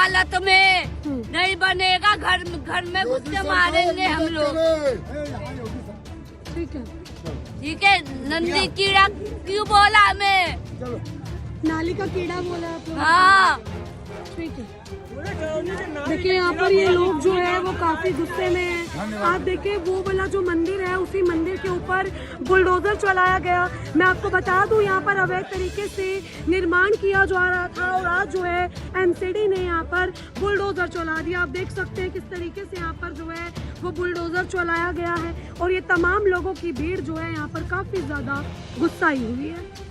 हालत में नहीं बनेगा। घर में घुस के मारेंगे हम लोग। ठीक है, ठीक है, नंदी कीड़ा क्यों बोला हमें? नाली का कीड़ा बोला आप लोग? हाँ, ठीक है। देखिए यहाँ पर ये लोग जो है वो काफी गुस्से में हैं। आप देखिए वो वाला जो मंदिर है, उसी मंदिर के ऊपर बुलडोजर चलाया गया। मैं आपको बता दूं यहाँ पर अवैध तरीके से निर्माण किया जा रहा था और आज जो है एमसीडी ने यहाँ पर बुलडोजर चला दिया। आप देख सकते हैं किस तरीके से यहाँ पर जो है वो बुलडोजर चलाया गया है और ये तमाम लोगों की भीड़ जो है यहाँ पर काफी ज्यादा गुस्साई हुई है।